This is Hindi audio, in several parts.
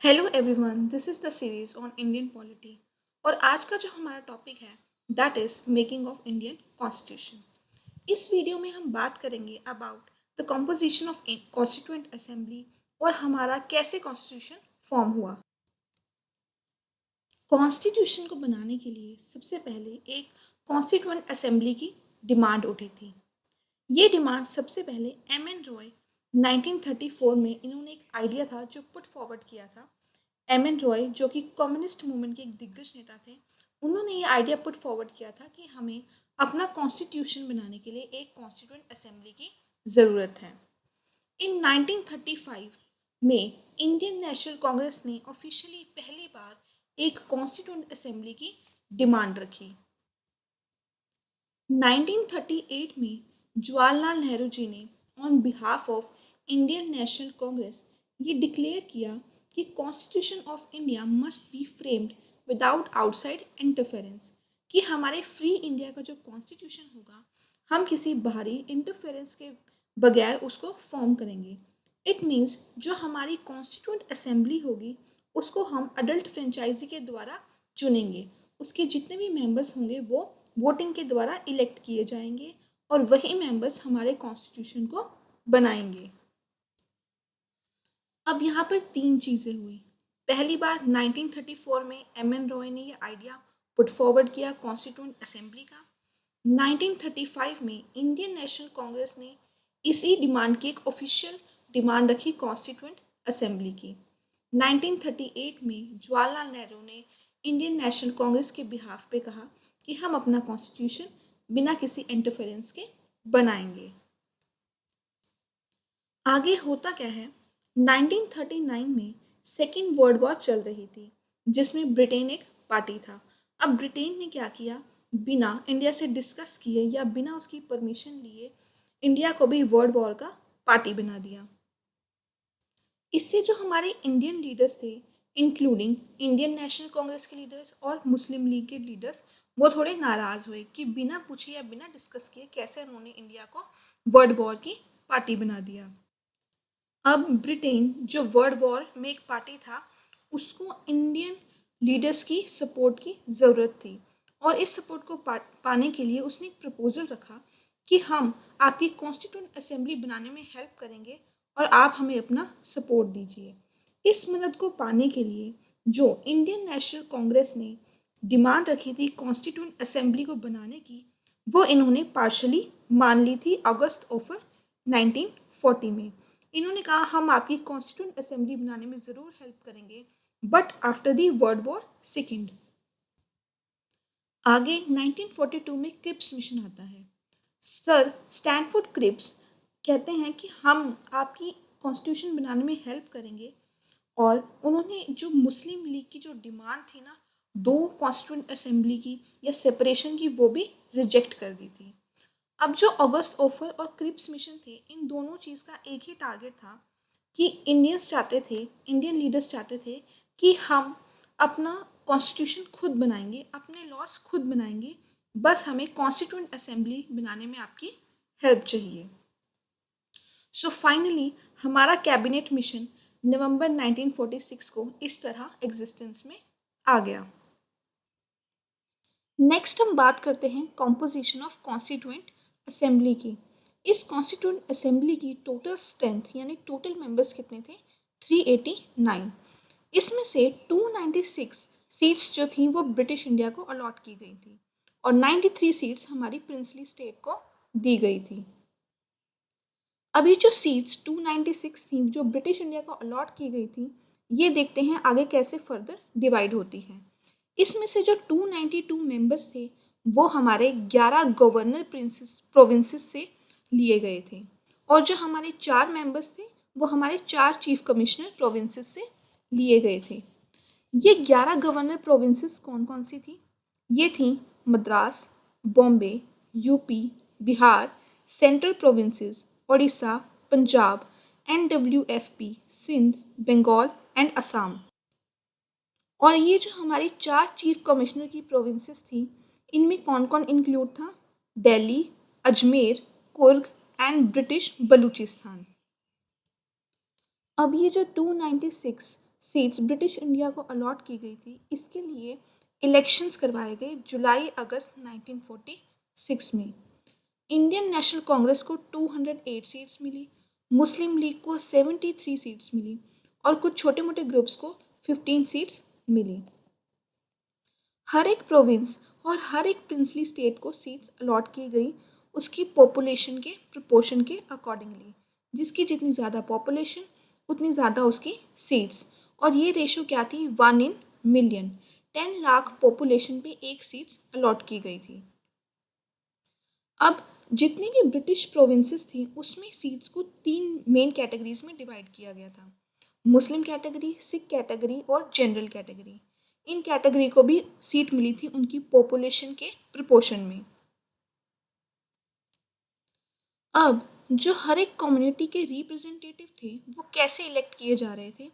Hello everyone, this is the series on Indian polity. और आज का जो हमारा टॉपिक है that is making of Indian constitution. इस वीडियो में हम बात करेंगे about the composition of constituent assembly और हमारा कैसे कॉन्स्टिट्यूशन फॉर्म हुआ। कॉन्स्टिट्यूशन को बनाने के लिए सबसे पहले एक कॉन्स्टिट्यूएंट असेंबली की डिमांड उठी थी। ये डिमांड सबसे पहले एम एन रॉय 1934 में इन्होंने एक आइडिया था जो पुट फॉरवर्ड किया था। एम एन रॉय जो कि कम्युनिस्ट मूवमेंट के एक दिग्गज नेता थे, उन्होंने ये आइडिया पुट फॉरवर्ड किया था कि हमें अपना कॉन्स्टिट्यूशन बनाने के लिए एक कॉन्स्टिट्यूएंट असेंबली की ज़रूरत है। इन 1935 में इंडियन नेशनल कांग्रेस ने ऑफिशियली पहली बार एक कॉन्स्टिट्यूएंट असेंबली की डिमांड रखी। 1938 में जवाहरलाल नेहरू जी ने on behalf of Indian national Congress ये डिक्लेयर किया कि constitution of India must be framed without outside interference, कि हमारे फ्री इंडिया का जो कॉन्स्टिट्यूशन होगा हम किसी बाहरी इंटरफेरेंस के बगैर उसको फॉर्म करेंगे। इट मीन्स जो हमारी कॉन्स्टिट्यूंट असेंबली होगी उसको हम अडल्ट फ्रेंचाइजी के द्वारा चुनेंगे। उसके जितने भी मेंबर्स होंगे वो वोटिंग के द्वारा इलेक्ट किए जाएंगे और वही मेंबर्स हमारे कॉन्स्टिट्यूशन को बनाएंगे। अब यहाँ पर तीन चीज़ें हुई। पहली बार 1934 में एम एन रॉय ने ये आइडिया पुट फॉरवर्ड किया कॉन्स्टिट्यूंट असेंबली का। 1935 में इंडियन नेशनल कांग्रेस ने इसी डिमांड की एक ऑफिशियल डिमांड रखी कॉन्स्टिट्यूंट असेंबली की। 1938 में जवाहरलाल नेहरू ने इंडियन नेशनल कांग्रेस के बिहाफ पे कहा कि हम अपना कॉन्स्टिट्यूशन बिना किसी इंटरफेरेंस के बनाएंगे। आगे होता क्या है, 1939 में सेकेंड वर्ल्ड वॉर चल रही थी जिसमें ब्रिटेन एक पार्टी था। अब ब्रिटेन ने क्या किया, बिना इंडिया से डिस्कस किए या बिना उसकी परमिशन लिए इंडिया को भी वर्ल्ड वॉर का पार्टी बना दिया। इससे जो हमारे इंडियन लीडर्स थे इंक्लूडिंग इंडियन नेशनल कांग्रेस के लीडर्स और मुस्लिम लीग के लीडर्स, वो थोड़े नाराज़ हुए कि बिना पूछे या बिना डिस्कस किए कैसे उन्होंने इंडिया को वर्ल्ड वॉर की पार्टी बना दिया। अब ब्रिटेन जो वर्ल्ड वॉर में एक पार्टी था उसको इंडियन लीडर्स की सपोर्ट की ज़रूरत थी और इस सपोर्ट को पाने के लिए उसने एक प्रपोजल रखा कि हम आपकी कॉन्स्टिट्यूंट असेंबली बनाने में हेल्प करेंगे और आप हमें अपना सपोर्ट दीजिए। इस मदद को पाने के लिए जो इंडियन नेशनल कांग्रेस ने डिमांड रखी थी कॉन्स्टिट्यूंट असेंबली को बनाने की, वो इन्होंने पार्शली मान ली थी अगस्त ऑफर 1940 में। इन्होंने कहा हम आपकी कॉन्स्टिट्यूंट असेंबली बनाने में ज़रूर हेल्प करेंगे but after the world war second. आगे 1942 में क्रिप्स मिशन आता है। सर स्टैनफोर्ड क्रिप्स कहते हैं कि हम आपकी कॉन्स्टिट्यूशन बनाने में हेल्प करेंगे और उन्होंने जो मुस्लिम लीग की जो डिमांड थी ना दो कॉन्स्टिट्यूंट असेंबली की या सेपरेशन की, वो भी रिजेक्ट कर दी थी। अब जो अगस्त ऑफर और क्रिप्स मिशन थे, इन दोनों चीज़ का एक ही टारगेट था कि इंडियन लीडर्स चाहते थे कि हम अपना कॉन्स्टिट्यूशन खुद बनाएंगे, अपने लॉस खुद बनाएंगे, बस हमें कॉन्स्टिट्यूंट असेंबली बनाने में आपकी हेल्प चाहिए। सो फाइनली हमारा कैबिनेट मिशन नवंबर 1946 को इस तरह एग्जिस्टेंस में आ गया। नेक्स्ट हम बात करते हैं कॉम्पोजिशन ऑफ कॉन्स्टिट्यूएंट असेंबली की। इस कॉन्स्टिट्यूएंट असेंबली की टोटल स्ट्रेंथ यानी टोटल मेंबर्स कितने थे, 389। इसमें से 296 सीट्स जो थी वो ब्रिटिश इंडिया को अलॉट की गई थी और 93 सीट्स हमारी प्रिंसली स्टेट को दी गई थी। अभी जो सीट्स 296 थी जो ब्रिटिश इंडिया को अलॉट की गई थी, ये देखते हैं आगे कैसे फर्दर डिवाइड होती है। इसमें से जो 292 मेंबर्स थे वो हमारे 11 गवर्नर प्रोविंसेस से लिए गए थे और जो हमारे 4 मेंबर्स थे वो हमारे 4 चीफ कमिश्नर प्रोविंसेस से लिए गए थे। ये 11 गवर्नर प्रोविंसेस कौन कौन सी थी, ये थी Madras, Bombay, UP, Bihar, central provinces, Odisha, Punjab, NWFP, Sindh, Bengal and Assam. और ये जो हमारी 4 चीफ कमिश्नर की प्रोविंसेस थी, इनमें कौन कौन इंक्लूड था, दिल्ली, अजमेर, कुर्ग एंड ब्रिटिश बलूचिस्तान। अब ये जो 296 सीट्स ब्रिटिश इंडिया को अलॉट की गई थी, इसके लिए इलेक्शंस करवाए गए जुलाई अगस्त 1946 में। इंडियन नेशनल कांग्रेस को 208 सीट्स मिली, मुस्लिम लीग को 73 सीट्स मिली और कुछ छोटे मोटे ग्रुप्स को 15 सीट्स मिली। हर एक प्रोविंस और हर एक प्रिंसली स्टेट को सीट्स अलॉट की गई उसकी पॉपुलेशन के प्रोपोर्शन के अकॉर्डिंगली। जिसकी जितनी ज़्यादा पॉपुलेशन उतनी ज़्यादा उसकी सीट्स। और ये रेशो क्या थी? 1 in million। 10 लाख पॉपुलेशन पे एक सीट्स अलॉट की गई थी। अब जितनी भी ब्रिटिश प्रोविंसेस थी उसमें सीट्स को 3 मेन कैटेगरीज में डिवाइड किया गया था। मुस्लिम कैटेगरी, सिख कैटेगरी और जनरल कैटेगरी। इन कैटेगरी को भी सीट मिली थी उनकी पॉपुलेशन के प्रोपोर्शन में। अब जो हर एक कम्युनिटी के रिप्रेजेंटेटिव थे वो कैसे इलेक्ट किए जा रहे थे?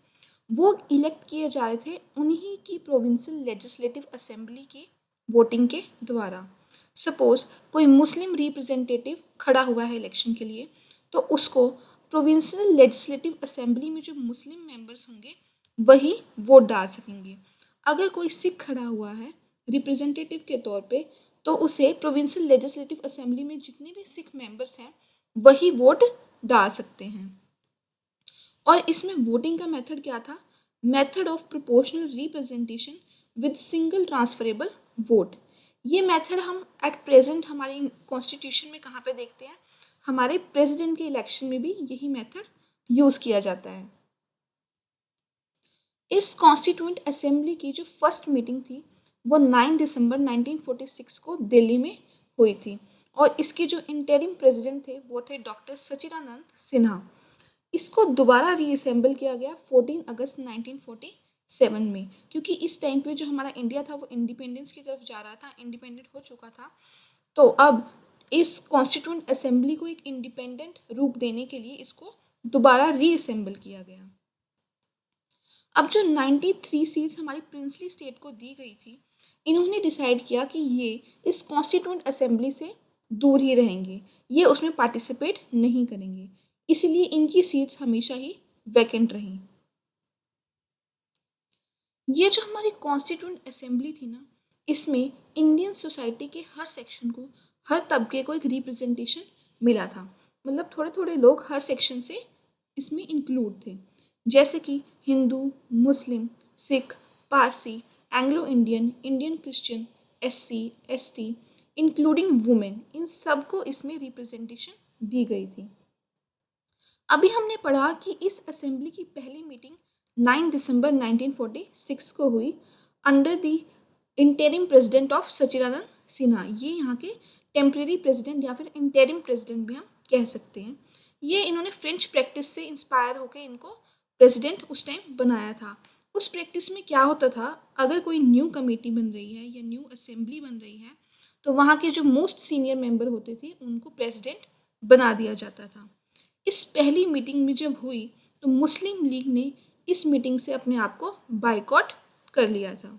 वो इलेक्ट किए जा रहे थे उन्हीं की प्रोविंशियल लेजिस्लेटिव असेंबली की वोटिंग के द्वारा। सपोज कोई मुस्लिम रिप्रेजेंटेटिव खड़ा हुआ है इलेक्शन के लिए, तो उसको प्रोविंशियल लेजिस्लेटिव असेंबली में जो मुस्लिम मेंबर्स होंगे वही वोट डाल सकेंगे। अगर कोई सिख खड़ा हुआ है रिप्रेजेंटेटिव के तौर पे, तो उसे प्रोविंशियल लेजिस्लेटिव असेंबली में जितने भी सिख मेंबर्स हैं वही वोट डाल सकते हैं। और इसमें वोटिंग का मेथड क्या था? Method of proportional representation with single transferable vote. ये मेथड हम एट प्रेजेंट हमारी कॉन्स्टिट्यूशन में कहाँ पे देखते हैं? हमारे प्रेसिडेंट के इलेक्शन में भी यही मेथड यूज किया जाता है। इस कॉन्स्टिट्यूंट असेंबली की जो फर्स्ट मीटिंग थी वो 9 दिसंबर 1946 को दिल्ली में हुई थी और इसके जो इंटरिम प्रेसिडेंट थे वो थे डॉक्टर सचिदानंद सिन्हा। इसको दोबारा रीअसेंबल किया गया 14 अगस्त 1947 में, क्योंकि इस टाइम पे जो हमारा इंडिया था वो इंडिपेंडेंस की तरफ जा रहा था, इंडिपेंडेंट हो चुका था। तो अब इस कॉन्स्टिट्यूंट असेंबली को एक इंडिपेंडेंट रूप देने के लिए इसको दोबारा रीअसेंबल किया गया। अब जो 93 सीट्स हमारी प्रिंसली स्टेट को दी गई थी, इन्होंने डिसाइड किया कि ये इस कॉन्स्टिट्यूंट असेंबली से दूर ही रहेंगे, ये उसमें पार्टिसिपेट नहीं करेंगे, इसलिए इनकी सीट्स हमेशा ही वैकेंट रहीं। ये जो हमारी कॉन्स्टिट्यूंट असेंबली थी ना, इसमें इंडियन सोसाइटी के हर सेक्शन को, हर तबके को एक रिप्रेजेंटेशन मिला था। मतलब थोड़े थोड़े लोग हर सेक्शन से इसमें इंक्लूड थे, जैसे कि Hindu, Muslim, Sikh, Parsi, Anglo Indian, Indian Christian, SC, ST, including women, इन सबको इसमें रिप्रेजेंटेशन दी गई थी। अभी हमने पढ़ा कि इस असेंबली की पहली मीटिंग 9 दिसंबर 1946 को हुई under the interim president of Sachidanand Sinha. ये यहाँ के टेम्परेरी प्रेसिडेंट या फिर इंटरिम प्रेसिडेंट भी हम कह सकते हैं। ये इन्होंने फ्रेंच प्रैक्टिस से इंस्पायर होकर इनको प्रेसिडेंट उस टाइम बनाया था। उस प्रैक्टिस में क्या होता था, अगर कोई न्यू कमेटी बन रही है या न्यू असेंबली बन रही है तो वहाँ के जो मोस्ट सीनियर मेंबर होते थे उनको प्रेसिडेंट बना दिया जाता था। इस पहली मीटिंग में जब हुई तो मुस्लिम लीग ने इस मीटिंग से अपने आप को बाइकआउट कर लिया था।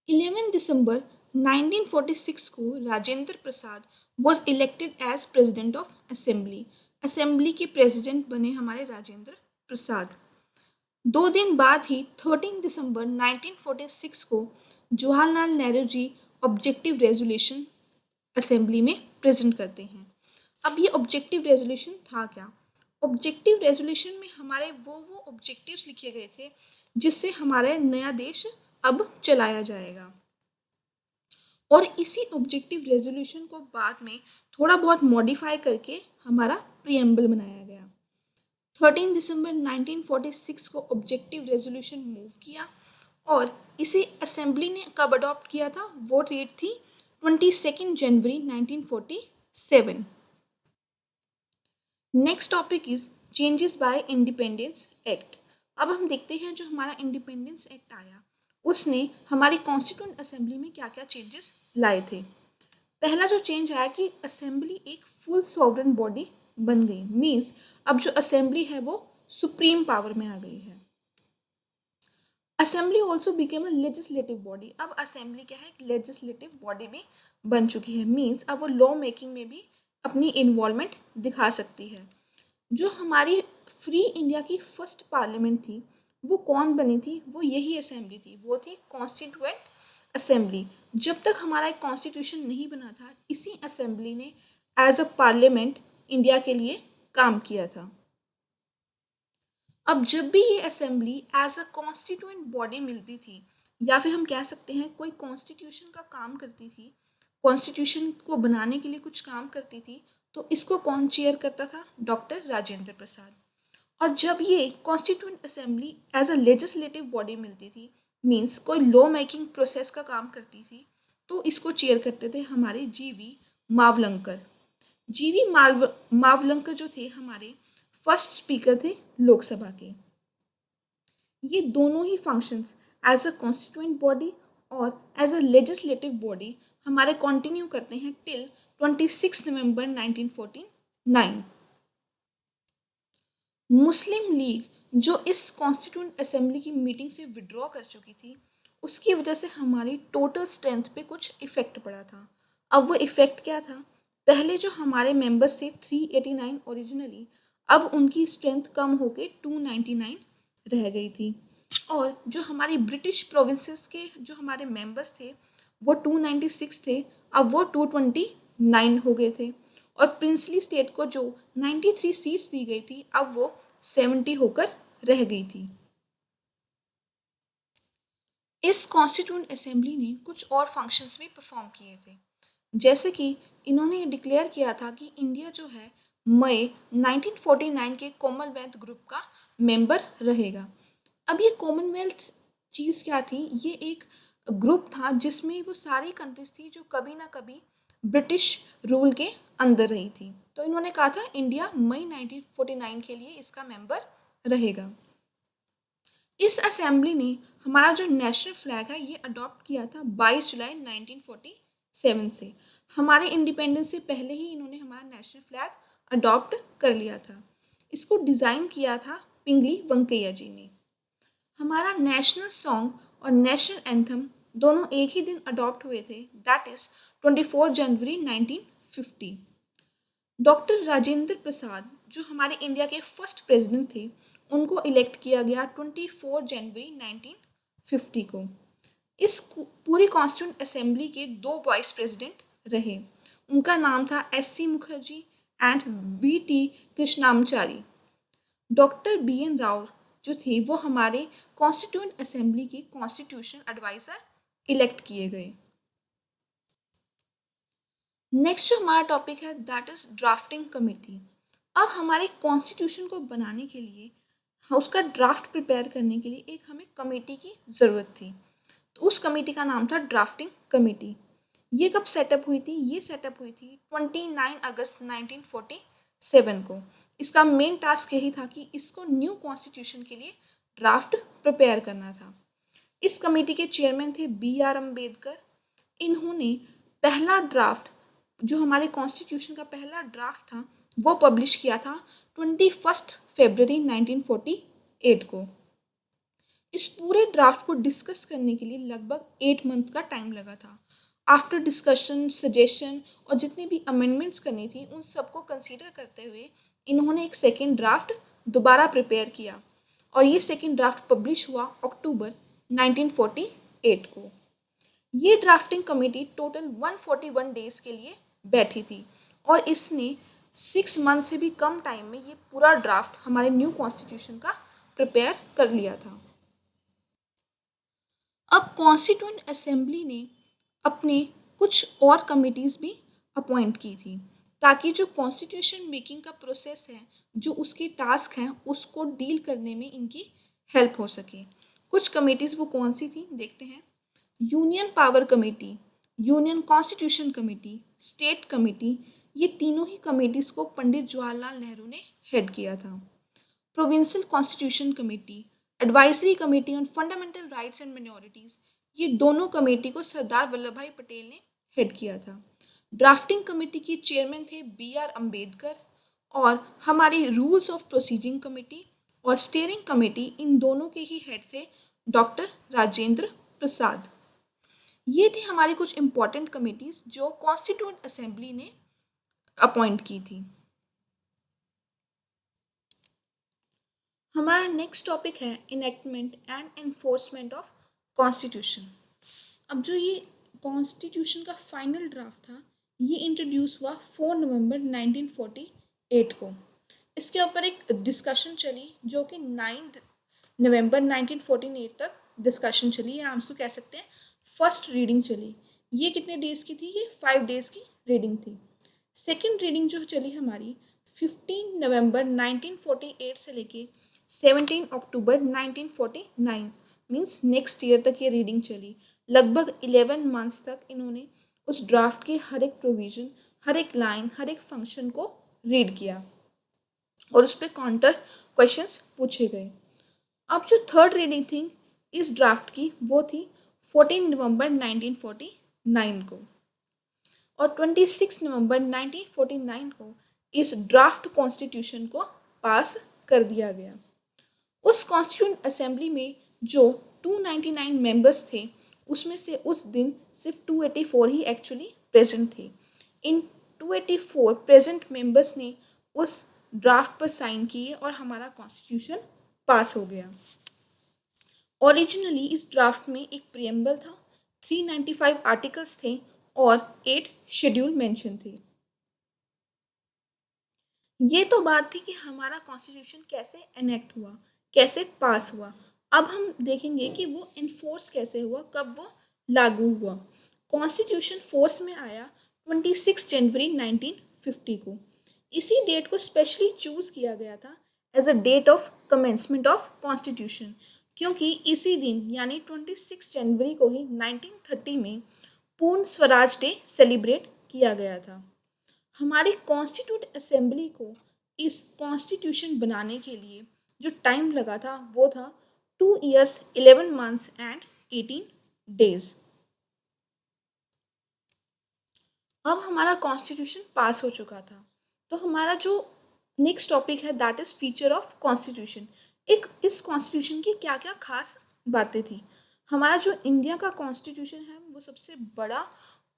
11 दिसंबर 1946 को Rajendra Prasad was elected as president of assembly. Assembly के प्रेसिडेंट बने हमारे राजेंद्र प्रसाद। 2 दिन बाद ही 13 दिसंबर 1946 को Jawaharlal Nehru ji objective resolution assembly में प्रेजेंट करते हैं। अब ये ऑब्जेक्टिव रेजोल्यूशन था क्या? ऑब्जेक्टिव रेजोल्यूशन में हमारे वो ऑब्जेक्टिव्स लिखे गए थे जिससे हमारा नया देश अब चलाया जाएगा। और इसी ऑब्जेक्टिव रेजोल्यूशन को बाद में थोड़ा बहुत मॉडिफाई करके हमारा प्रीएम्बल बनाया गया। 13 दिसंबर 1946 को ऑब्जेक्टिव रेजोल्यूशन मूव किया और इसे असेंबली ने कब अडॉप्ट किया था? वो डेट थी 22 जनवरी 1947। Next topic is changes by independence act. अब हम देखते हैं जो हमारा इंडिपेंडेंस एक्ट आया उसने हमारी कॉन्स्टिट्यूंट असेंबली में क्या क्या चेंजेस लाए थे। पहला जो चेंज आया कि असेंबली एक फुल सॉवरन बॉडी बन गई। मीन्स अब जो असेंबली है वो सुप्रीम पावर में आ गई है। Assembly also became a legislative body. अब असेंबली क्या है? एक लेजिस्लेटिव बॉडी भी बन चुकी है। मीन्स अब वो लॉ मेकिंग में भी अपनी इन्वॉल्वमेंट दिखा सकती है। जो हमारी फ्री इंडिया की फर्स्ट पार्लियामेंट थी वो कौन बनी थी? वो यही असेंबली थी, वो थी कॉन्स्टिट्यूएंट असेंबली। जब तक हमारा एक कॉन्स्टिट्यूशन नहीं बना था, इसी असेंबली ने एज अ पार्लियामेंट इंडिया के लिए काम किया था। अब जब भी ये assembly as a constituent body मिलती थी, या फिर हम कह सकते हैं कोई कॉन्स्टिट्यूशन का काम करती थी, कॉन्स्टिट्यूशन को बनाने के लिए कुछ काम करती थी, तो इसको कौन चेयर करता था? डॉक्टर राजेंद्र प्रसाद। और जब ये constituent assembly as a legislative body मिलती थी, मीन्स कोई लॉ मेकिंग प्रोसेस का काम करती थी, तो इसको चेयर करते थे हमारे जीवी मावलंकर। जीवी मावलंकर जो थे हमारे फर्स्ट स्पीकर थे लोकसभा के। ये दोनों ही functions as a constituent body और एज अ लेजिस्लेटिव बॉडी हमारे कंटिन्यू करते हैं टिल 26 नवंबर 1949। मुस्लिम लीग जो इस कॉन्स्टिट्यूएंट असेंबली की मीटिंग से विड्रॉ कर चुकी थी, उसकी वजह से हमारी टोटल स्ट्रेंथ पे कुछ इफेक्ट पड़ा था। अब वो इफेक्ट क्या था? पहले जो हमारे मेंबर्स थे 389 ओरिजिनली, अब उनकी स्ट्रेंथ कम होके 299 रह गई थी। और जो हमारी ब्रिटिश प्रोविंसेस के जो हमारे मेंबर्स थे वो 296 थे, अब वो 229 हो गए थे। और प्रिंसली स्टेट को जो 93 सीट्स दी गई थी, अब वो 70 होकर रह गई थी। इस कॉन्स्टिट्यूएंट असेंबली ने कुछ और फंक्शंस भी परफॉर्म किए थे, जैसे कि इन्होंने ये डिक्लेयर किया था कि इंडिया जो है मई 1949 के कॉमनवेल्थ ग्रुप का मेंबर रहेगा। अब ये कॉमनवेल्थ चीज़ क्या थी? ये एक ग्रुप था जिसमें वो सारी कंट्रीज थी जो कभी ना कभी ब्रिटिश रूल के अंदर रही थी। तो इन्होंने कहा था इंडिया मई 1949 के लिए इसका मेंबर रहेगा। इस असेंबली ने हमारा जो नेशनल फ्लैग है ये अडॉप्ट किया था 22 जुलाई 1947 से। हमारे इंडिपेंडेंस से पहले ही इन्होंने हमारा नेशनल फ्लैग अडॉप्ट कर लिया था। इसको डिज़ाइन किया था पिंगली वेंकैया जी ने। हमारा नेशनल सॉन्ग और नेशनल एंथम दोनों एक ही दिन अडॉप्ट हुए थे, दैट इज 24 जनवरी 1950। डॉक्टर राजेंद्र प्रसाद जो हमारे इंडिया के फर्स्ट प्रेसिडेंट थे, उनको इलेक्ट किया गया 24 जनवरी 1950 को। इस पूरी कॉन्स्टिट्यूंट असेंबली के दो वाइस प्रेसिडेंट रहे। उनका नाम था S C. Mukherjee and V T. Krishnamachari. Doctor B N. Rau जो थे वो हमारे कॉन्स्टिट्यूंट असेंबली के कॉन्स्टिट्यूशन एडवाइज़र इलेक्ट किए गए। नेक्स्ट जो हमारा टॉपिक है दैट इज ड्राफ्टिंग कमेटी। अब हमारे कॉन्स्टिट्यूशन को बनाने के लिए, उसका ड्राफ्ट प्रिपेयर करने के लिए एक हमें कमेटी की ज़रूरत थी। तो उस कमेटी का नाम था ड्राफ्टिंग कमेटी। ये कब सेटअप हुई थी? ये सेटअप हुई थी 29 अगस्त 1947 को। इसका मेन टास्क यही था कि इसको न्यू कॉन्स्टिट्यूशन के लिए ड्राफ्ट प्रिपेयर करना था। इस कमेटी के चेयरमैन थे B.R. अम्बेडकर। इन्होंने पहला ड्राफ्ट जो हमारे कॉन्स्टिट्यूशन का पहला ड्राफ्ट था वो पब्लिश किया था 21 फरवरी 1948 को। इस पूरे ड्राफ्ट को डिस्कस करने के लिए लगभग 8 मंथ का टाइम लगा था। आफ्टर डिस्कशन, सजेशन और जितनी भी अमेंडमेंट्स करनी थी उन सबको कंसीडर करते हुए इन्होंने एक सेकेंड ड्राफ्ट दोबारा प्रिपेयर किया और ये सेकेंड ड्राफ्ट पब्लिश हुआ अक्टूबर 1948 को। ये ड्राफ्टिंग कमेटी टोटल 141 डेज के लिए बैठी थी और इसने 6 मंथ से भी कम टाइम में ये पूरा ड्राफ्ट हमारे न्यू कॉन्स्टिट्यूशन का प्रिपेयर कर लिया था। अब कॉन्स्टिट्यूएंट असेंबली ने अपने कुछ और कमिटीज़ भी अपॉइंट की थी ताकि जो कॉन्स्टिट्यूशन मेकिंग का प्रोसेस है, जो उसके टास्क हैं, उसको डील करने में इनकी हेल्प हो सके। कुछ कमिटीज़ वो कौन सी थी देखते हैं। Union power committee, union constitution committee, state committee, ये तीनों ही कमेटीज़ को पंडित जवाहरलाल नेहरू ने हेड किया था। Provincial constitution committee, advisory committee on fundamental rights and minorities, ये दोनों कमेटी को सरदार वल्लभ भाई पटेल ने हेड किया था। ड्राफ्टिंग कमेटी के चेयरमैन थे B.R. अम्बेडकर और हमारी रूल्स ऑफ प्रोसीजिंग कमेटी और स्टीयरिंग कमेटी, इन दोनों के ही हेड थे डॉक्टर राजेंद्र प्रसाद। ये थी हमारी कुछ इम्पॉर्टेंट कमेटीज जो कॉन्स्टिट्यूएंट असेंबली ने अपॉइंट की थी। हमारा नेक्स्ट टॉपिक है enactment and enforcement of constitution. अब जो ये कॉन्स्टिट्यूशन का फाइनल ड्राफ्ट था, ये इंट्रोड्यूस हुआ 4 नवंबर 1948 को। इसके ऊपर एक डिस्कशन चली जो कि 9 नवंबर 1948 तक डिस्कशन चली, या हम इसको कह सकते हैं फर्स्ट रीडिंग चली। ये कितने डेज की थी? ये 5 डेज की रीडिंग थी। सेकेंड रीडिंग जो चली हमारी 15 नवंबर 1948 से लेके 17 अक्टूबर 1949, मीन्स नेक्स्ट ईयर तक ये रीडिंग चली। लगभग 11 मंथ्स तक इन्होंने उस ड्राफ्ट के हर एक प्रोविजन, हर एक लाइन, हर एक फंक्शन को रीड किया और उस पर काउंटर क्वेश्चंस पूछे गए। अब जो थर्ड रीडिंग थी इस ड्राफ्ट की, वो थी 14 नवंबर 1949 को, और 26 नवंबर 1949 को इस ड्राफ्ट कॉन्स्टिट्यूशन को पास कर दिया गया। उस कॉन्स्टिट्यूंट असेंबली में जो 299 मेंबर्स थे, उसमें से उस दिन सिर्फ 284 ही एक्चुअली प्रेजेंट थे। इन 284 प्रेजेंट मेंबर्स ने उस ड्राफ्ट पर साइन किए और हमारा कॉन्स्टिट्यूशन पास हो गया। ओरिजिनली इस ड्राफ्ट में एक प्रियम्बल था, 395 आर्टिकल्स थे और 8 शेड्यूल मेंशन थे। ये तो बात थी कि हमारा कॉन्स्टिट्यूशन कैसे एनेक्ट हुआ, कैसे पास हुआ। अब हम देखेंगे कि वो इन्फोर्स कैसे हुआ, कब वो लागू हुआ। कॉन्स्टिट्यूशन फोर्स में आया 26 जनवरी 1950 को। इसी डेट को स्पेशली चूज किया गया था as a date of commencement of constitution, क्योंकि इसी दिन यानी 26 जनवरी को ही 1930 में पूर्ण स्वराज डे सेलिब्रेट किया गया था। हमारी कॉन्स्टिट्यूट असेंबली को इस कॉन्स्टिट्यूशन बनाने के लिए जो टाइम लगा था वो था 2 years 11 months and 18 days। अब हमारा कॉन्स्टिट्यूशन पास हो चुका था, तो हमारा जो नेक्स्ट टॉपिक है that is feature of constitution. एक इस कॉन्स्टिट्यूशन की क्या क्या खास बातें थी। हमारा जो इंडिया का कॉन्स्टिट्यूशन है वो सबसे बड़ा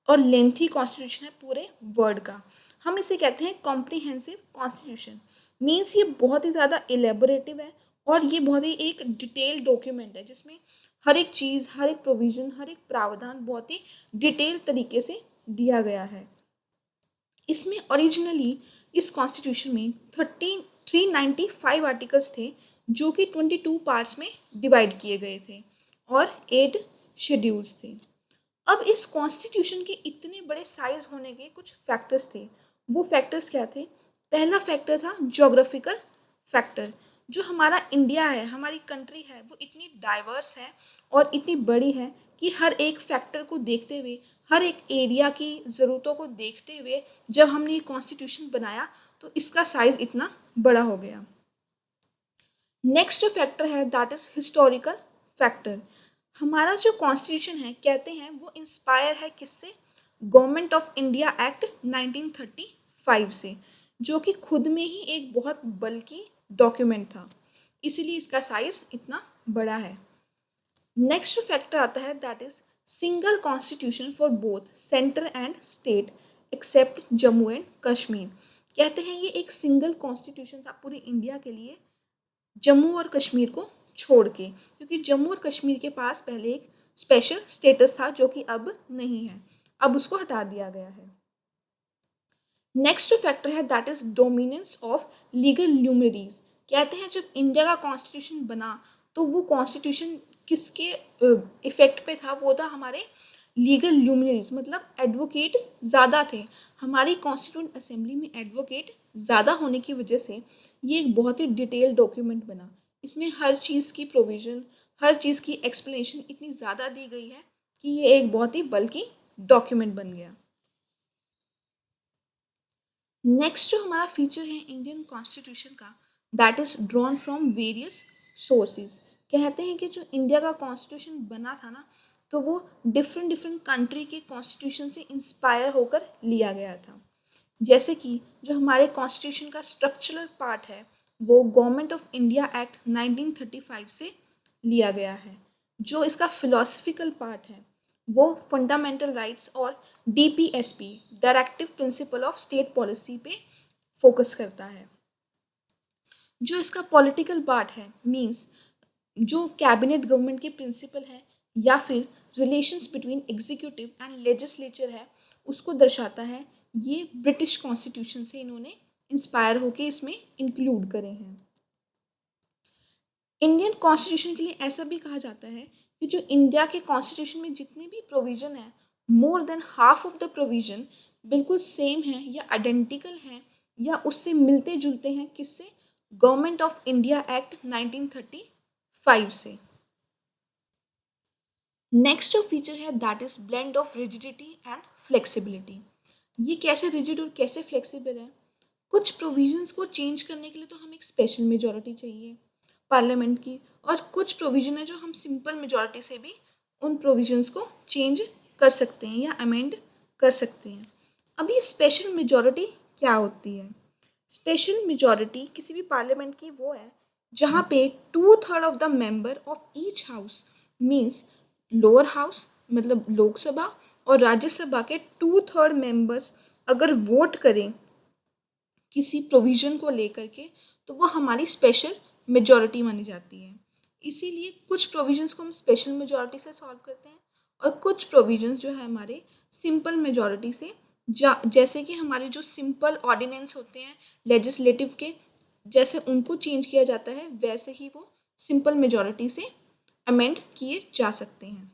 और लेंथी कॉन्स्टिट्यूशन है पूरे वर्ल्ड का। हम इसे कहते हैं कॉम्प्रिहेंसिव कॉन्स्टिट्यूशन। मीन्स ये बहुत ही ज़्यादा एलेबोरेटिव है और ये बहुत ही एक डिटेल डॉक्यूमेंट है जिसमें हर एक चीज़, हर एक प्रोविज़न, हर एक प्रावधान बहुत ही डिटेल तरीके से दिया गया है। इसमें ओरिजिनली इस कॉन्स्टिट्यूशन में 395 आर्टिकल्स थे जो कि 22 पार्ट्स में डिवाइड किए गए थे और 8 शेड्यूल्स थे। अब इस कॉन्स्टिट्यूशन के इतने बड़े साइज होने के कुछ फैक्टर्स थे। वो फैक्टर्स क्या थे? पहला फैक्टर था ज्योग्राफिकल फैक्टर। जो हमारा इंडिया है, हमारी कंट्री है, वो इतनी डाइवर्स है और इतनी बड़ी है कि हर एक फैक्टर को देखते हुए, हर एक एरिया की ज़रूरतों को देखते हुए जब हमने ये कॉन्स्टिट्यूशन बनाया तो इसका साइज इतना बड़ा हो गया। नेक्स्ट जो फैक्टर है दैट इज हिस्टोरिकल फैक्टर। हमारा जो कॉन्स्टिट्यूशन है कहते हैं वो इंस्पायर है किससे? गवर्नमेंट ऑफ इंडिया एक्ट 1935 से, जो कि खुद में ही एक बहुत बल्कि डॉक्यूमेंट था, इसीलिए इसका साइज इतना बड़ा है। नेक्स्ट फैक्टर आता है that is single constitution for both centre and state except Jammu and Kashmir. कहते हैं ये एक सिंगल कॉन्स्टिट्यूशन था पूरे इंडिया के लिए, जम्मू और कश्मीर को छोड़ के, क्योंकि जम्मू और कश्मीर के पास पहले एक स्पेशल स्टेटस था जो कि अब नहीं है, अब उसको हटा दिया गया है। नेक्स्ट जो फैक्टर है that is dominance of legal luminaries. कहते हैं जब इंडिया का कॉन्स्टिट्यूशन बना तो वो कॉन्स्टिट्यूशन किसके इफेक्ट पे था? वो था हमारे लीगल ल्यूमिनरीज, मतलब एडवोकेट ज़्यादा थे। हमारी कॉन्स्टिट्यूंट असेंबली में एडवोकेट ज़्यादा होने की वजह से ये एक बहुत ही डिटेल डॉक्यूमेंट बना। इसमें हर चीज़ की प्रोविज़न, हर चीज़ की एक्सप्लेनेशन इतनी ज़्यादा दी गई है कि ये एक बहुत ही बल्कि डॉक्यूमेंट बन गया। नेक्स्ट जो हमारा फीचर है इंडियन कॉन्स्टिट्यूशन का that is drawn from various sources. कहते हैं कि जो इंडिया का कॉन्स्टिट्यूशन बना था ना, तो वो डिफरेंट डिफरेंट कंट्री के कॉन्स्टिट्यूशन से इंस्पायर होकर लिया गया था। जैसे कि जो हमारे कॉन्स्टिट्यूशन का स्ट्रक्चरल पार्ट है वो गवर्नमेंट ऑफ इंडिया एक्ट 1935 से लिया गया है। जो इसका फिलोसफिकल पार्ट है वो फंडामेंटल राइट्स और DPSP directive principle of state policy पे फोकस करता है। जो इसका पॉलिटिकल पार्ट है मीन्स जो कैबिनेट गवर्नमेंट के प्रिंसिपल है या फिर relations between executive and legislature है उसको दर्शाता है। ये ब्रिटिश कॉन्स्टिट्यूशन से इन्होंने इंस्पायर होके इसमें इंक्लूड करे हैं। इंडियन कॉन्स्टिट्यूशन के लिए ऐसा भी कहा जाता है कि जो इंडिया के कॉन्स्टिट्यूशन में जितने भी प्रोविजन है more than half of the provision बिल्कुल सेम है या आइडेंटिकल हैं या उससे मिलते जुलते हैं किससे, गवर्नमेंट ऑफ इंडिया एक्ट 1935 से। नेक्स्ट जो फीचर है that is blend of rigidity and flexibility. ये कैसे रिजिड और कैसे फ्लेक्सिबल है। कुछ प्रोविजंस को चेंज करने के लिए तो हमें एक स्पेशल मेजोरिटी चाहिए पार्लियामेंट की, और कुछ प्रोविजन है जो हम सिंपल मेजोरिटी से भी उन प्रोविजंस को चेंज कर सकते हैं या अमेंड कर सकते हैं। अब ये स्पेशल मेजोरिटी क्या होती है। स्पेशल मेजोरिटी किसी भी पार्लियामेंट की वो है जहाँ पे 2/3 of the member of each house means lower house मतलब लोकसभा और राज्यसभा के 2/3 मेंबर्स अगर वोट करें किसी प्रोविजन को लेकर के तो वो हमारी स्पेशल मेजॉरिटी मानी जाती है। इसीलिए कुछ प्रोविजंस को हम स्पेशल मेजॉरिटी से सॉल्व करते हैं और कुछ प्रोविजंस जो है हमारे सिंपल मेजॉरिटी से, जैसे कि हमारे जो सिंपल ऑर्डिनेंस होते हैं लेजिस्लेटिव के, जैसे उनको चेंज किया जाता है वैसे ही वो सिंपल मेजॉरिटी से अमेंड किए जा सकते हैं।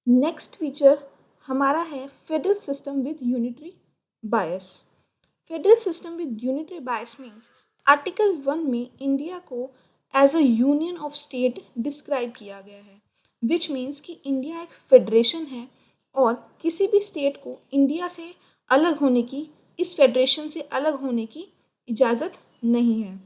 नेक्स्ट फीचर हमारा है federal system with unitary bias. Federal system with unitary bias means article 1 में इंडिया को as a union of state describe किया गया है, विच मीन्स कि इंडिया एक फेडरेशन है और किसी भी स्टेट को इंडिया से अलग होने की, इस फेडरेशन से अलग होने की इजाज़त नहीं है।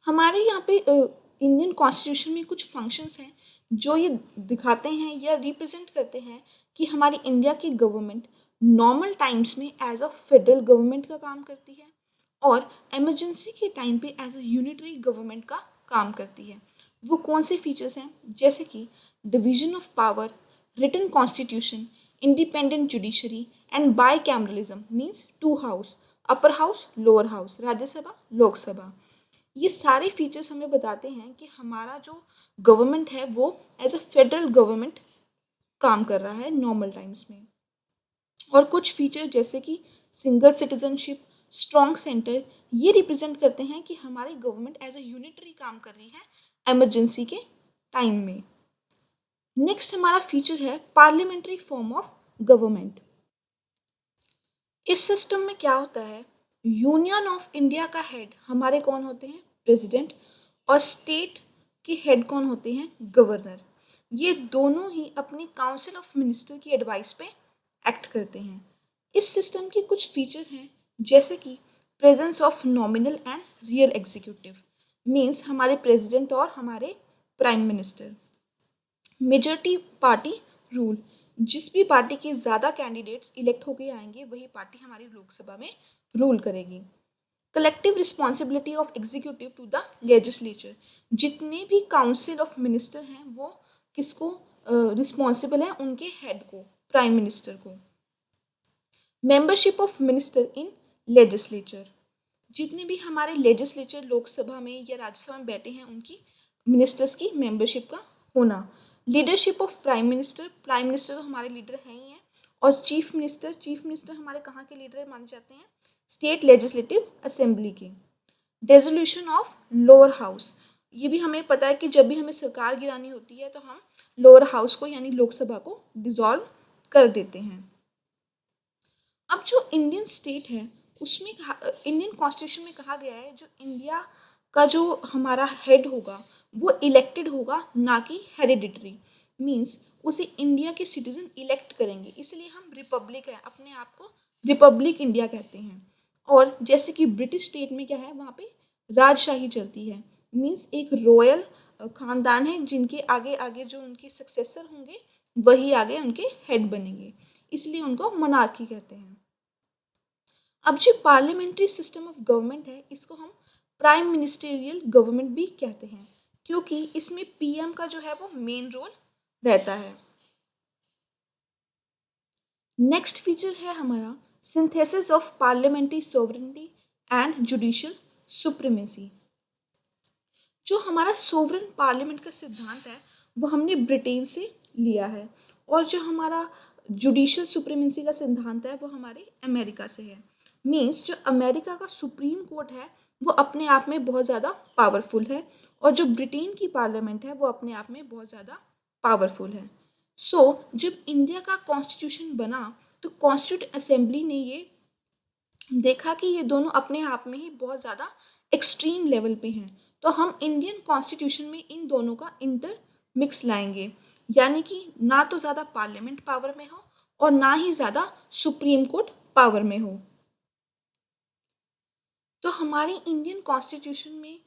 हमारे यहाँ पे इंडियन कॉन्स्टिट्यूशन में कुछ फंक्शंस हैं जो ये दिखाते हैं या रिप्रेजेंट करते हैं कि हमारी इंडिया की गवर्नमेंट नॉर्मल टाइम्स में एज अ फेडरल गवर्नमेंट का काम करती है और इमरजेंसी के टाइम पे एज अ यूनिटरी गवर्नमेंट का काम करती है। वो कौन से फीचर्स हैं, जैसे कि division of power, written constitution, independent judiciary and bicameralism means two house, upper house lower house, Rajya Sabha Lok Sabha. ये सारे फीचर्स हमें बताते हैं कि हमारा जो गवर्नमेंट है वो एज अ फेडरल गवर्नमेंट काम कर रहा है नॉर्मल टाइम्स में। और कुछ फीचर जैसे कि सिंगल सिटीजनशिप, स्ट्रॉन्ग सेंटर, ये रिप्रेजेंट करते हैं कि हमारी गवर्नमेंट एज अ यूनिटरी काम कर रही है इमरजेंसी के टाइम में। नेक्स्ट हमारा फीचर है पार्लियामेंट्री फॉर्म ऑफ गवर्नमेंट। इस सिस्टम में क्या होता है, यूनियन ऑफ इंडिया का हेड हमारे कौन होते हैं, प्रेसिडेंट, और स्टेट के हेड कौन होते हैं, गवर्नर। ये दोनों ही अपनी काउंसिल ऑफ मिनिस्टर की एडवाइस पे एक्ट करते हैं। इस सिस्टम के कुछ फीचर हैं जैसे कि presence of nominal and real executive means हमारे प्रेसिडेंट और हमारे prime minister. Majority party rule, जिस भी पार्टी के ज़्यादा कैंडिडेट्स इलेक्ट होके आएंगे वही पार्टी हमारी लोकसभा में रूल करेगी। Collective responsibility of executive to the legislature, जितने भी काउंसिल ऑफ मिनिस्टर हैं वो किसको रिस्पॉन्सिबल है, उनके हेड को, प्राइम मिनिस्टर को। Membership of minister in legislature, जितने भी हमारे लेजिस्लेचर लोकसभा में या राज्यसभा में बैठे हैं उनकी मिनिस्टर्स की मेंबरशिप का होना। Leadership of prime minister, prime minister तो हमारे लीडर हैं ही हैं, और चीफ मिनिस्टर हमारे कहाँ के लीडर माने जाते हैं, स्टेट लेजिस्लेटिव असेंबली के। डेजोल्यूशन ऑफ लोअर हाउस, ये भी हमें पता है कि जब भी हमें सरकार गिरानी होती है तो हम लोअर हाउस को यानी लोकसभा को डिसॉल्व कर देते हैं। अब जो इंडियन स्टेट है उसमें इंडियन कॉन्स्टिट्यूशन में कहा गया है जो इंडिया का जो हमारा हेड होगा वो इलेक्टेड होगा, ना कि हेरिडिटरी। मीन्स उसे इंडिया के सिटीजन इलेक्ट करेंगे, इसलिए हम रिपब्लिक है, अपने आप को रिपब्लिक इंडिया कहते हैं। और जैसे कि ब्रिटिश स्टेट में क्या है, वहाँ पे राजशाही चलती है, मीन्स एक रॉयल खानदान है जिनके आगे आगे जो उनके सक्सेसर होंगे वही आगे उनके हेड बनेंगे, इसलिए उनको मोनार्की कहते हैं। अब जो पार्लियामेंट्री सिस्टम ऑफ गवर्नमेंट है इसको हम प्राइम मिनिस्टेरियल गवर्नमेंट भी कहते हैं, क्योंकि इसमें पीएम का जो है वो मेन रोल रहता है। नेक्स्ट फीचर है हमारा synthesis of parliamentary sovereignty and judicial supremacy. जो हमारा सोवरेन पार्लियामेंट का सिद्धांत है वो हमने ब्रिटेन से लिया है, और जो हमारा जुडिशियल सुप्रीमेसी का सिद्धांत है वो हमारे अमेरिका से है। मीन्स जो अमेरिका का सुप्रीम कोर्ट है वो अपने आप में बहुत ज़्यादा पावरफुल है, और जो ब्रिटेन की पार्लियामेंट है वो अपने आप में बहुत ज़्यादा पावरफुल है। जब इंडिया का कॉन्स्टिट्यूशन बना तो कॉन्स्टिट्यूट असेंबली ने ये देखा कि ये दोनों अपने आप में ही बहुत ज़्यादा एक्सट्रीम लेवल पे हैं, तो हम इंडियन कॉन्स्टिट्यूशन में इन दोनों का इंटर मिक्स लाएंगे, यानी कि ना तो ज़्यादा पार्लियामेंट पावर में हो और ना ही ज़्यादा सुप्रीम कोर्ट पावर में हो। तो हमारी इंडियन कॉन्स्टिट्यूशन में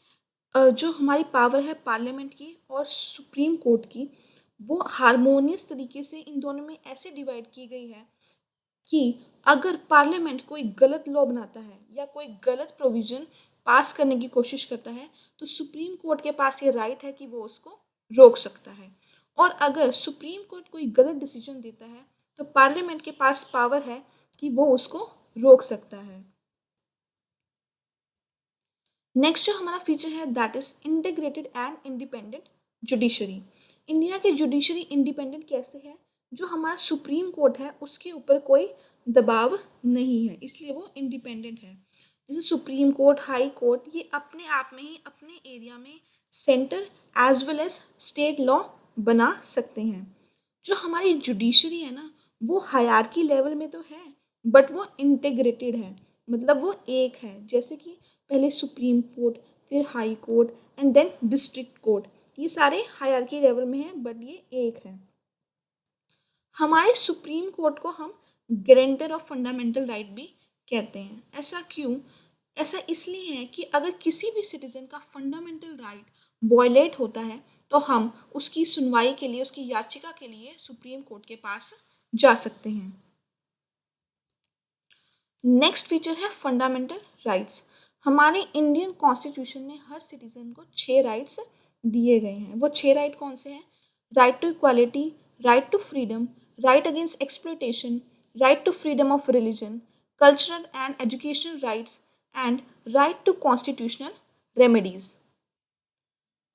जो हमारी पावर है पार्लियामेंट की और सुप्रीम कोर्ट की, वो हारमोनियस तरीके से इन दोनों में ऐसे डिवाइड की गई है कि अगर पार्लियामेंट कोई गलत लॉ बनाता है या कोई गलत प्रोविजन पास करने की कोशिश करता है तो सुप्रीम कोर्ट के पास ये राइट है कि वो उसको रोक सकता है, और अगर सुप्रीम कोर्ट कोई गलत डिसीजन देता है तो पार्लियामेंट के पास पावर है कि वो उसको रोक सकता है। नेक्स्ट जो हमारा फीचर है that is integrated and independent judiciary. India की जुडिशरी इंडिपेंडेंट कैसे है? जो हमारा सुप्रीम कोर्ट है उसके ऊपर कोई दबाव नहीं है, इसलिए वो इंडिपेंडेंट है। जैसे सुप्रीम कोर्ट, हाई कोर्ट, ये अपने आप में ही अपने एरिया में centre as well as state law बना सकते हैं। जो हमारी जुडिशरी है ना वो हायरार्की लेवल में तो है बट वो इंटीग्रेटेड है, मतलब वो एक है। जैसे कि पहले सुप्रीम कोर्ट, फिर high court and then district court, ये सारे हायरार्की लेवल में हैं बट ये एक है। हमारे सुप्रीम कोर्ट को हम गारंटर ऑफ फंडामेंटल राइट भी कहते हैं। ऐसा क्यों? ऐसा इसलिए है कि अगर किसी भी सिटीजन का फंडामेंटल राइट वॉयलेट होता है तो हम उसकी सुनवाई के लिए, उसकी याचिका के लिए सुप्रीम कोर्ट के पास जा सकते हैं। नेक्स्ट फीचर है फंडामेंटल राइट्स। हमारे इंडियन कॉन्स्टिट्यूशन ने हर सिटीजन को 6 राइट्स दिए गए हैं। वो 6 राइट कौन से हैं? Right to equality, right to freedom, right against exploitation, right to freedom of religion, cultural and educational rights and right to constitutional remedies.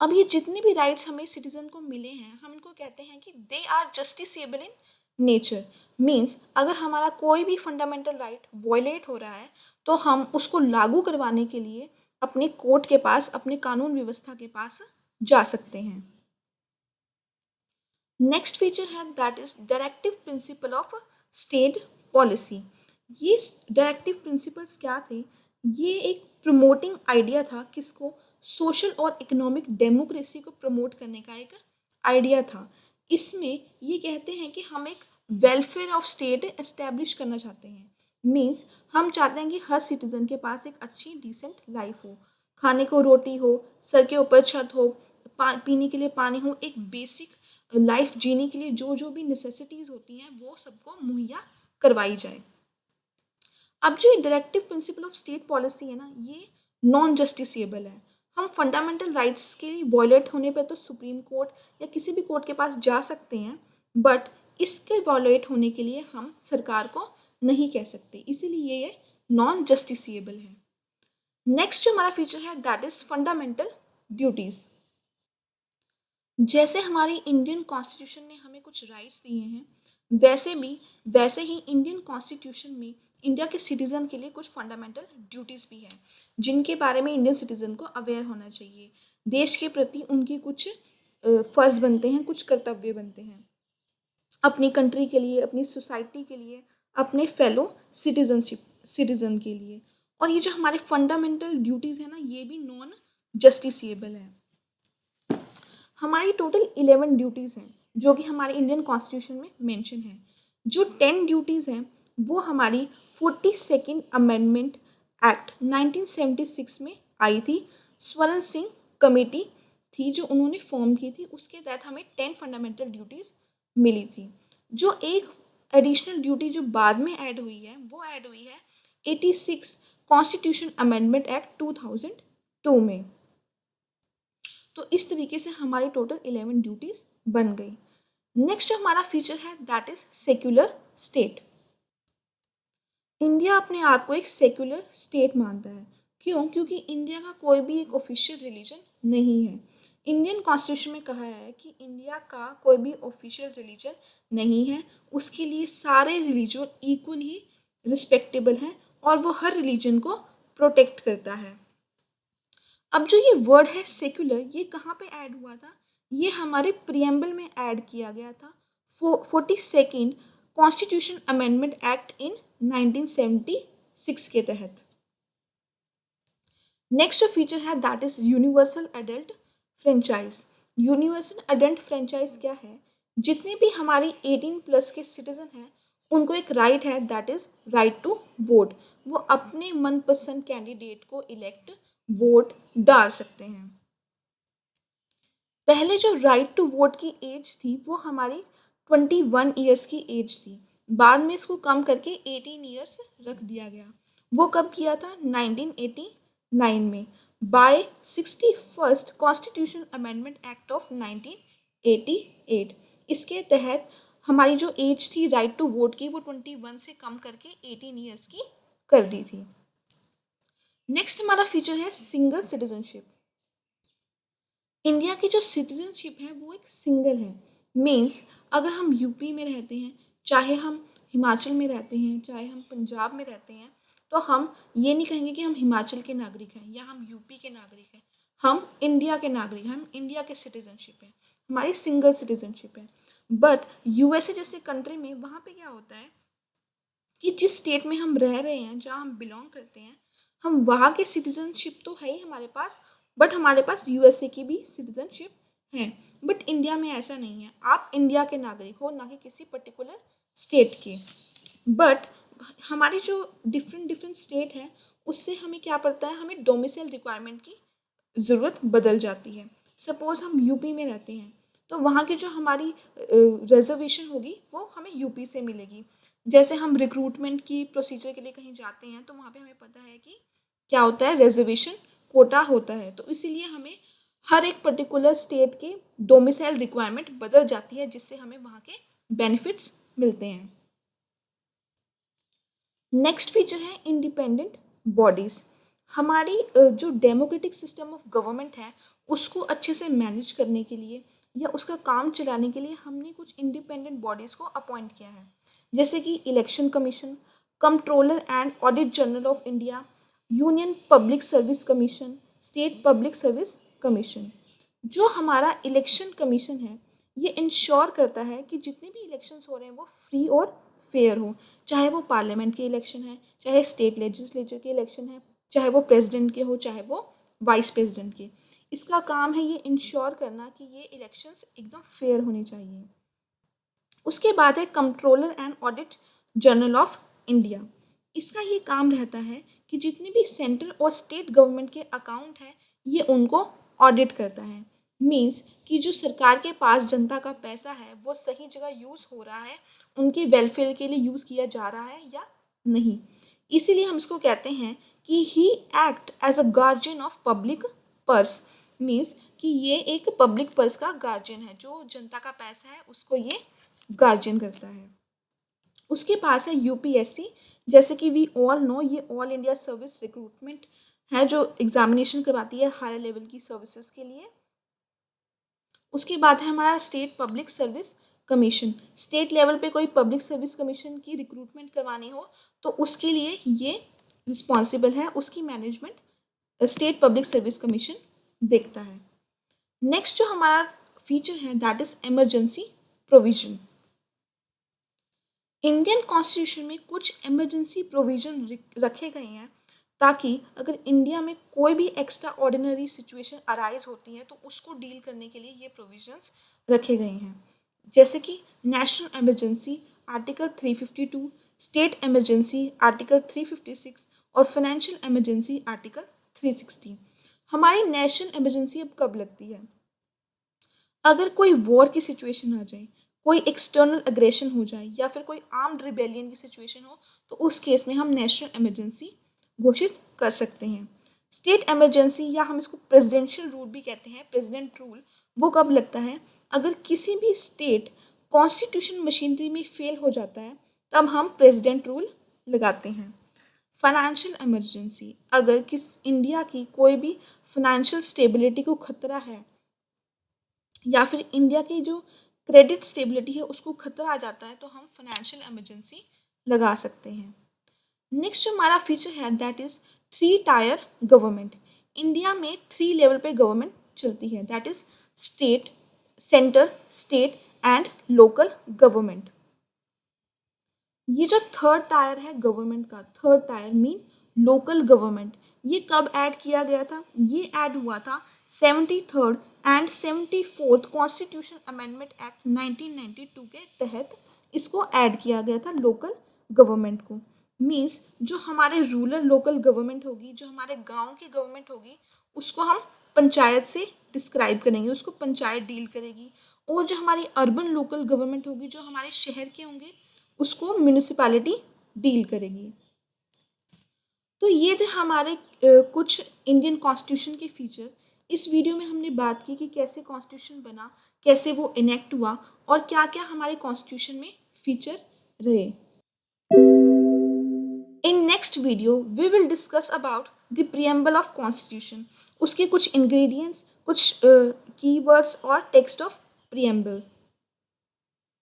अब ये जितने भी राइट्स हमें सिटीजन को मिले हैं हम इनको कहते हैं कि they are justiciable in nature. Means अगर हमारा कोई भी फंडामेंटल राइट वॉयलेट हो रहा है तो हम उसको लागू करवाने के लिए अपने कोर्ट के पास, अपने कानून व्यवस्था के पास जा सकते हैं। नेक्स्ट फीचर है that is directive principle of state policy. ये डायरेक्टिव प्रिंसिपल्स क्या थे? ये एक प्रमोटिंग आइडिया था, किसको? सोशल और इकोनॉमिक डेमोक्रेसी को प्रमोट करने का एक आइडिया था। इसमें ये कहते हैं कि हम एक वेलफेयर ऑफ स्टेट एस्टेब्लिश करना चाहते हैं। मीन्स हम चाहते हैं कि हर सिटीजन के पास एक अच्छी डिसेंट लाइफ हो, खाने को रोटी हो, सर के ऊपर छत हो, पीने के लिए पानी हो, एक बेसिक लाइफ जीने के लिए जो जो भी नेसेसिटीज़ होती हैं वो सबको मुहैया करवाई जाए। अब जो ये directive principle of state policy है ना ये नॉन जस्टिसेबल है। हम फंडामेंटल राइट्स के वॉयलेट होने पर तो सुप्रीम कोर्ट या किसी भी कोर्ट के पास जा सकते हैं, बट इसके वॉयलेट होने के लिए हम सरकार को नहीं कह सकते, इसीलिए ये नॉन जस्टिसेबल है। नेक्स्ट जो हमारा फीचर है दैट इज फंडामेंटल ड्यूटीज़। जैसे हमारी इंडियन कॉन्स्टिट्यूशन ने हमें कुछ राइट्स दिए हैं वैसे ही इंडियन कॉन्स्टिट्यूशन में इंडिया के सिटीज़न के लिए कुछ फंडामेंटल ड्यूटीज़ भी हैं जिनके बारे में इंडियन सिटीज़न को अवेयर होना चाहिए। देश के प्रति उनकी कुछ फ़र्ज़ बनते हैं, कुछ कर्तव्य बनते हैं अपनी कंट्री के लिए, अपनी सोसाइटी के लिए, अपने फेलो सिटीज़न के लिए। और ये जो हमारे फंडामेंटल ड्यूटीज़ हैं ना ये भी नॉन जस्टिसेबल है। हमारी टोटल 11 ड्यूटीज़ हैं जो कि हमारे इंडियन कॉन्स्टिट्यूशन में मेंशन है। जो 10 ड्यूटीज़ हैं वो हमारी 42nd अमेंडमेंट एक्ट 1976 में आई थी। स्वर्ण सिंह कमेटी थी जो उन्होंने फॉर्म की थी, उसके तहत हमें 10 फंडामेंटल ड्यूटीज़ मिली थी। जो एक एडिशनल ड्यूटी जो बाद में ऐड हुई है वो ऐड हुई है 86 कॉन्स्टिट्यूशन अमेंडमेंट एक्ट 2002 में। तो इस तरीके से हमारी टोटल 11 ड्यूटीज़ बन गई। नेक्स्ट जो हमारा फीचर है that is secular state. India अपने आप को एक सेक्युलर स्टेट मानता है। क्यों? क्योंकि इंडिया का कोई भी एक ऑफिशियल रिलीजन नहीं है। इंडियन कॉन्स्टिट्यूशन में कहा है कि इंडिया का कोई भी ऑफिशियल रिलीजन नहीं है। उसके लिए सारे रिलीजन इक्वल ही रिस्पेक्टेबल हैं और वो हर रिलीजन को प्रोटेक्ट करता है। अब जो ये वर्ड है सेक्युलर, ये कहाँ पे ऐड हुआ था? ये हमारे प्रियम्बल में ऐड किया गया था 42nd constitution amendment act in 1976 के तहत। नेक्स्ट जो फीचर है that is universal adult franchise. Universal adult franchise क्या है? जितने भी हमारी 18 प्लस के सिटीजन हैं उनको एक राइट है that is right to vote. वो अपने मनपसंद कैंडिडेट को इलेक्ट वोट डाल सकते हैं। पहले जो राइट टू वोट की एज थी वो हमारी 21 ईयर्स की एज थी। बाद में इसको कम करके 18 ईयर्स रख दिया गया। वो कब किया था? 1989 में by 61st constitution amendment act of 1988। इसके तहत हमारी जो एज थी राइट टू वोट की वो 21 से कम करके 18 ईयर्स की कर दी थी। नेक्स्ट हमारा फीचर है सिंगल सिटीजनशिप। इंडिया की जो सिटीजनशिप है वो एक सिंगल है। मीन्स अगर हम यूपी में रहते हैं, चाहे हम हिमाचल में रहते हैं, चाहे हम पंजाब में रहते हैं, तो हम ये नहीं कहेंगे कि हम हिमाचल के नागरिक हैं या हम यूपी के नागरिक हैं। हम इंडिया के नागरिक हैं, हम इंडिया के सिटीजनशिप है, हमारी सिंगल सिटीजनशिप है। बट यूएसए जैसे कंट्री में वहाँ पे क्या होता है कि जिस स्टेट में हम रह रहे हैं, जहाँ हम बिलोंग करते हैं, हम वहाँ के सिटीजनशिप तो है ही हमारे पास, बट हमारे पास यूएसए की भी सिटीजनशिप है। बट इंडिया में ऐसा नहीं है। आप इंडिया के नागरिक हो, ना कि किसी पर्टिकुलर स्टेट के। बट हमारी जो डिफरेंट डिफरेंट स्टेट है उससे हमें क्या पड़ता है? हमें डोमिसाइल रिक्वायरमेंट की ज़रूरत बदल जाती है। सपोज़ हम यूपी में रहते हैं तो वहाँ की जो हमारी रिजर्वेशन होगी वो हमें यूपी से मिलेगी। जैसे हम रिक्रूटमेंट की प्रोसीजर के लिए कहीं जाते हैं तो वहाँ पे हमें पता है कि क्या होता है, रिजर्वेशन कोटा होता है। तो इसीलिए हमें हर एक पर्टिकुलर स्टेट के डोमिसाइल रिक्वायरमेंट बदल जाती है जिससे हमें वहाँ के बेनिफिट्स मिलते हैं। नेक्स्ट फीचर है इंडिपेंडेंट बॉडीज़। हमारी जो डेमोक्रेटिक सिस्टम ऑफ गवर्नमेंट है उसको अच्छे से मैनेज करने के लिए या उसका काम चलाने के लिए हमने कुछ इंडिपेंडेंट बॉडीज़ को अपॉइंट किया है। जैसे कि election commission, controller and audit general of India, union public service commission, state public service commission. जो हमारा इलेक्शन कमीशन है ये इंश्योर करता है कि जितने भी इलेक्शंस हो रहे हैं वो फ्री और फेयर हो। चाहे वो पार्लियामेंट के इलेक्शन है, चाहे स्टेट लेजिस्लेचर के इलेक्शन है, चाहे वो प्रेसिडेंट के हो, चाहे वो वाइस प्रेसिडेंट के। इसका काम है ये इंश्योर करना कि ये इलेक्शंस एकदम फेयर होने चाहिए। उसके बाद है controller and audit general of India. इसका ये काम रहता है कि जितने भी सेंट्रल और स्टेट गवर्नमेंट के अकाउंट हैं ये उनको ऑडिट करता है। मीन्स कि जो सरकार के पास जनता का पैसा है वो सही जगह यूज़ हो रहा है, उनके वेलफेयर के लिए यूज़ किया जा रहा है या नहीं। इसीलिए हम इसको कहते हैं कि he act as a guardian of public purse. Means कि ये एक पब्लिक पर्स का गार्जियन है, जो जनता का पैसा है उसको ये गार्जियन करता है। उसके पास है यूपीएससी। जैसे कि वी ऑल नो ये ऑल इंडिया सर्विस रिक्रूटमेंट है जो एग्जामिनेशन करवाती है हायर लेवल की सर्विसेज के लिए। उसके बाद है हमारा state public service commission. State level पे कोई पब्लिक सर्विस कमीशन की रिक्रूटमेंट करवानी हो तो उसके लिए ये रिस्पॉन्सिबल है, उसकी management state public service commission देखता है। नेक्स्ट जो हमारा फीचर है that is emergency provision. Indian constitution में कुछ इमरजेंसी प्रोविजन रखे गए हैं ताकि अगर इंडिया में कोई भी एक्स्ट्रा ऑर्डिनरी सिचुएशन अराइज होती है तो उसको डील करने के लिए ये प्रोविजंस रखे गए हैं। जैसे कि national emergency article 352, state emergency article 356 और फाइनेंशियल इमरजेंसी आर्टिकल 360। हमारी नेशनल इमरजेंसी अब कब लगती है? अगर कोई वॉर की सिचुएशन आ जाए, कोई एक्सटर्नल अग्रेशन हो जाए या फिर कोई आर्म्ड रिबेलियन की सिचुएशन हो तो उस केस में हम नेशनल इमरजेंसी घोषित कर सकते हैं। स्टेट इमरजेंसी या हम इसको प्रेसिडेंशियल रूल भी कहते हैं, प्रेसिडेंट रूल, वो कब लगता है? अगर किसी भी स्टेट कॉन्स्टिट्यूशन मशीनरी में फेल हो जाता है तब हम प्रेसिडेंट रूल लगाते हैं। फाइनेंशियल इमरजेंसी, अगर किस इंडिया की कोई भी फाइनेंशियल स्टेबिलिटी को खतरा है या फिर इंडिया की जो क्रेडिट स्टेबिलिटी है उसको खतरा आ जाता है तो हम फाइनेंशियल इमरजेंसी लगा सकते हैं। नेक्स्ट जो हमारा फीचर है that is 3 tyre government. India में 3 लेवल पे गवर्नमेंट चलती है that is state, centre, state and local government. ये जो थर्ड टायर है गवर्नमेंट का, third tier mean local government, ये कब ऐड किया गया था? ये ऐड हुआ था 73rd and 74th constitution amendment act 1992 के तहत इसको ऐड किया गया था लोकल गवर्नमेंट को। मीन्स जो हमारे रूरल लोकल गवर्नमेंट होगी, जो हमारे गांव की गवर्नमेंट होगी, उसको हम पंचायत से डिस्क्राइब करेंगे, उसको पंचायत डील करेगी। और जो हमारी अर्बन लोकल गवर्नमेंट होगी, जो हमारे शहर के होंगे, उसको म्यूनिसिपैलिटी डील करेगी। तो ये थे हमारे कुछ इंडियन कॉन्स्टिट्यूशन के फीचर। इस वीडियो में हमने बात की कि कैसे कॉन्स्टिट्यूशन बना, कैसे वो इनेक्ट हुआ और क्या क्या हमारे कॉन्स्टिट्यूशन में फीचर रहे। In next video we will discuss about the preamble of constitution, उसके कुछ इंग्रेडिएंट्स, कुछ कीवर्ड्स और टेक्स्ट ऑफ प्रियम्बल।